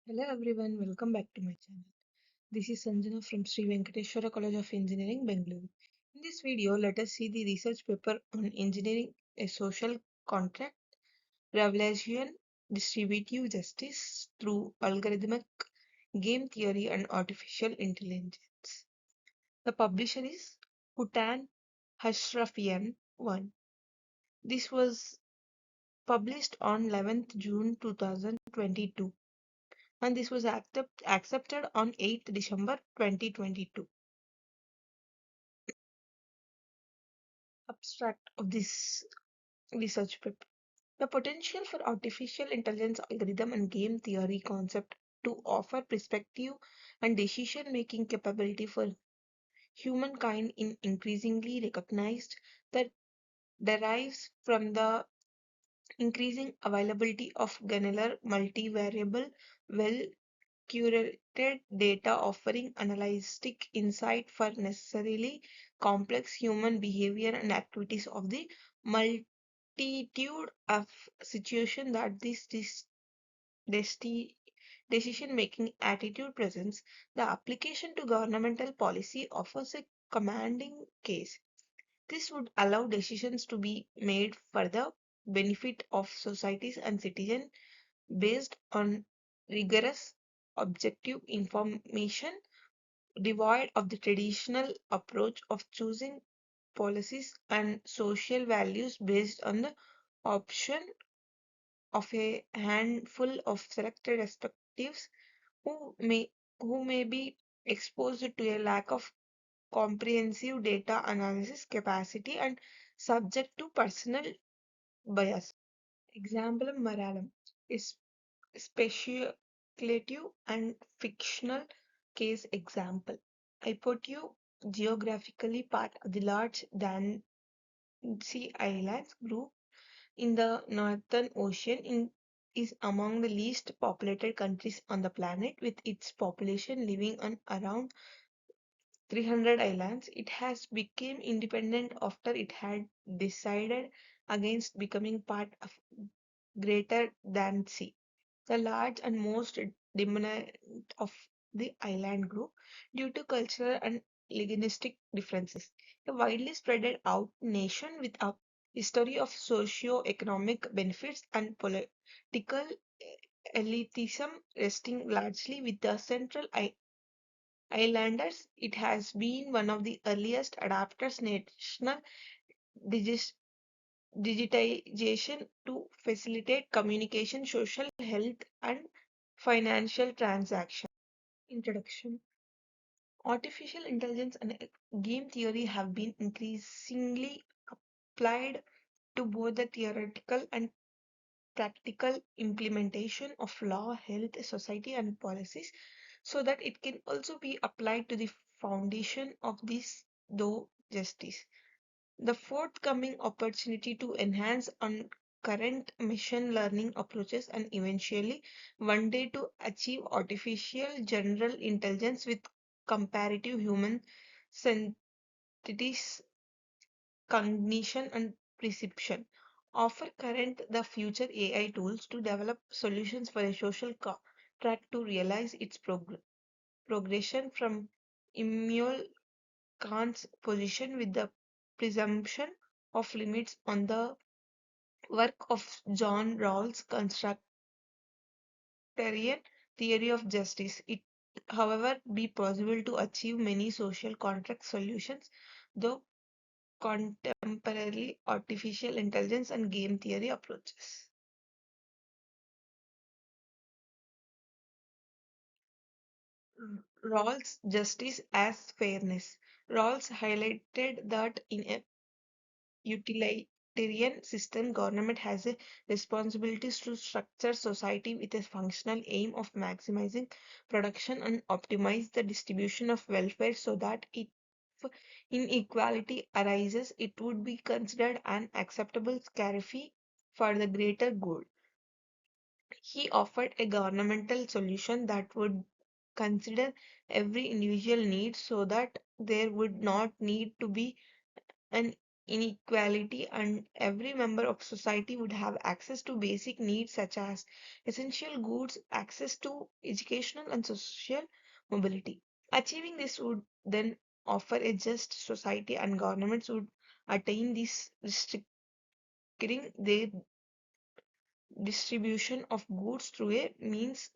Hello everyone, welcome back to my channel. This is Sanjana from Sri Venkateswara College of Engineering, Bengaluru. In this video, let us see the research paper on engineering a social contract, revelation, distributive justice through algorithmic game theory and artificial intelligence. The publisher is Hutan Hashrafian 1. This was published on 11th June 2022 and this was accepted on 8th December 2022. Abstract of this research paper. The potential for artificial intelligence algorithm and game theory concept to offer perspective and decision making capability for humankind in increasingly recognized that derives from the increasing availability of granular multivariable well curated data offering analytic insight for necessarily complex human behavior and activities of the multitude of situations that desti- decision making attitude presents. The application to governmental policy offers a commanding case. This would allow decisions to be made for the benefit of societies and citizens based on rigorous objective information devoid of the traditional approach of choosing policies and social values based on the option of a handful of selected perspectives who may who may be exposed to a lack of comprehensive data analysis capacity and subject to personal bias. Example Malayalam is speculative and fictional case example. I put you geographically part of the large Dancy Islands group in the Northern Ocean is among the least populated countries on the planet with its population living on around 300 islands. It has become independent after it had decided against becoming part of Greater Dancy, the large and most dominant of the island group due to cultural and linguistic differences. A widely spread out nation with a history of socio-economic benefits and political elitism resting largely with the central islanders, it has been one of the earliest adapters national digis- digitization to facilitate communication, social health, and financial transactions. Introduction. Artificial intelligence and game theory have been increasingly applied to both the theoretical and practical implementation of law, health, society, and policies, so that it can also be applied to the foundation of this, though justice. The forthcoming opportunity to enhance on current machine learning approaches and eventually one day to achieve artificial general intelligence with comparative human synthesis, cognition, and perception offer current the future AI tools to develop solutions for a social contract to realize its progression from Immanuel Kant's position with the presumption of limits on the work of John Rawls' constructarian theory of justice. It, however, be possible to achieve many social contract solutions, though contemporary artificial intelligence and game theory approaches. Rawls' justice as fairness. Rawls highlighted that in a utilitarian system, government has a responsibility to structure society with a functional aim of maximizing production and optimize the distribution of welfare so that if inequality arises, it would be considered an acceptable scarcity for the greater good. He offered a governmental solution that would consider every individual need so that there would not need to be an inequality, and every member of society would have access to basic needs such as essential goods, access to educational and social mobility. Achieving this would then offer a just society, and governments would attain this restricting their distribution of goods through a means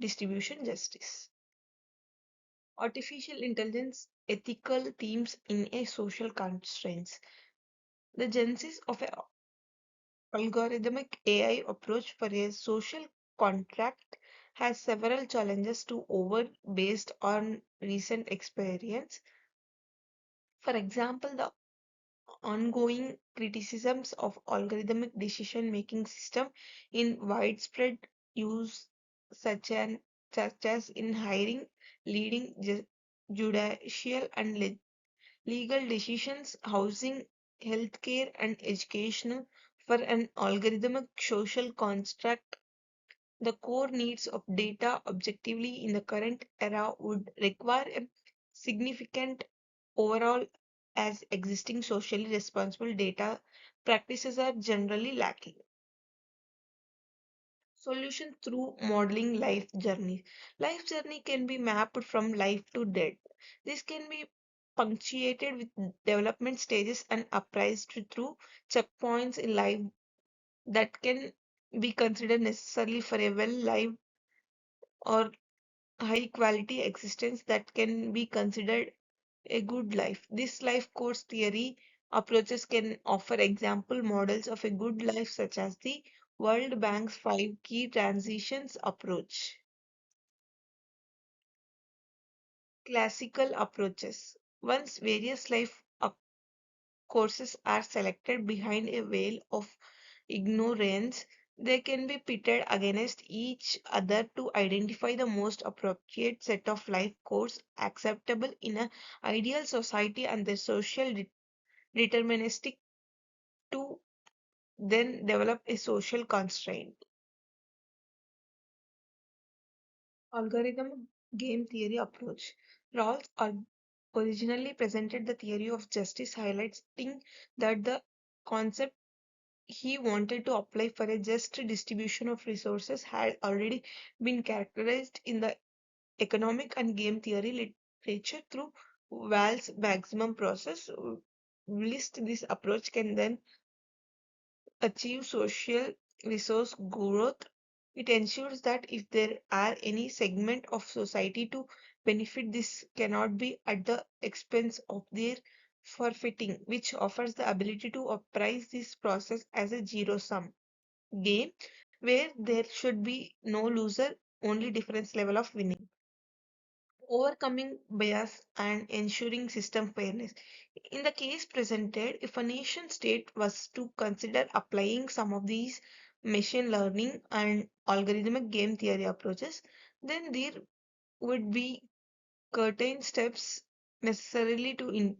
distribution justice. Artificial intelligence ethical themes in a social constraints. The genesis of a algorithmic AI approach for a social contract has several challenges to over based on recent experience. For example, the ongoing criticisms of algorithmic decision making system in widespread use such as in hiring, leading judicial and legal decisions, housing, healthcare, and educational for an algorithmic social construct. The core needs of data objectively in the current era would require a significant overall as existing socially responsible data practices are generally lacking. Solution through modeling life journey. Life journey can be mapped from life to death. This can be punctuated with development stages and appraised through checkpoints in life that can be considered necessarily for a well lived or high quality existence that can be considered a good life. This life course theory approaches can offer example models of a good life, such as the World Bank's five key transitions approach. Classical approaches. Once various life courses are selected behind a veil of ignorance, they can be pitted against each other to identify the most appropriate set of life course acceptable in an ideal society, and the social deterministic to then develop a social constraint. Algorithm game theory approach. Rawls originally presented the theory of justice, highlighting that the concept he wanted to apply for a just distribution of resources had already been characterized in the economic and game theory literature through Wall's maximum process. List this approach can then achieve social resource growth. It ensures that if there are any segment of society to benefit, this cannot be at the expense of their forfeiting, which offers the ability to appraise this process as a zero sum game where there should be no loser, only difference level of winning. Overcoming bias and ensuring system fairness. In the case presented, if a nation state was to consider applying some of these machine learning and algorithmic game theory approaches, then there would be certain steps necessarily to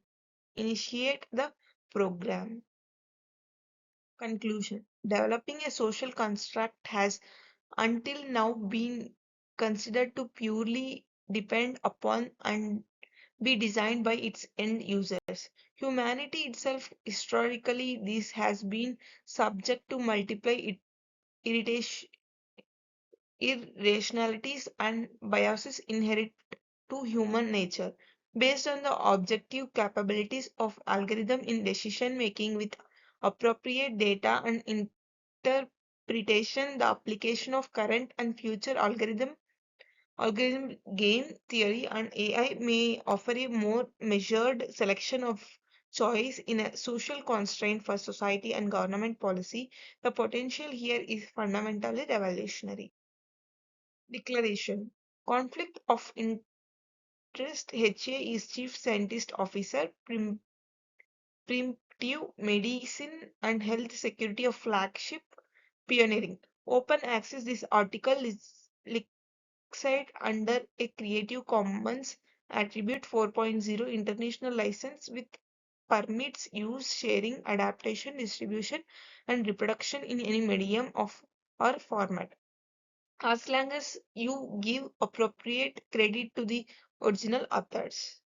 initiate the program. Conclusion. Developing a social construct has until now been considered to purely depend upon and be designed by its end users. Humanity itself, historically, this has been subject to multiple irritation, irrationalities and biases inherent to human nature. Based on the objective capabilities of algorithm in decision making with appropriate data and interpretation, the application of current and future algorithm game theory and AI may offer a more measured selection of choice in a social constraint for society and government policy. The potential here is fundamentally revolutionary. Declaration. Conflict of interest. HA is Chief Scientist Officer, Preemptive Medicine and Health Security of Flagship Pioneering. Open access. This article is site under a Creative Commons Attribute 4.0 international license with permits use, sharing, adaptation, distribution, and reproduction in any medium of or format, as long as you give appropriate credit to the original authors.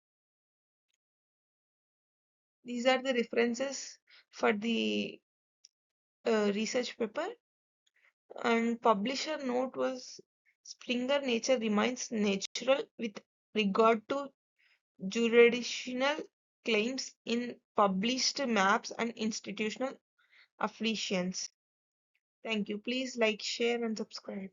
These are the references for the research paper. And publisher note was Springer nature remains natural with regard to jurisdictional claims in published maps and institutional affiliations. Thank you. Please like, share, and subscribe.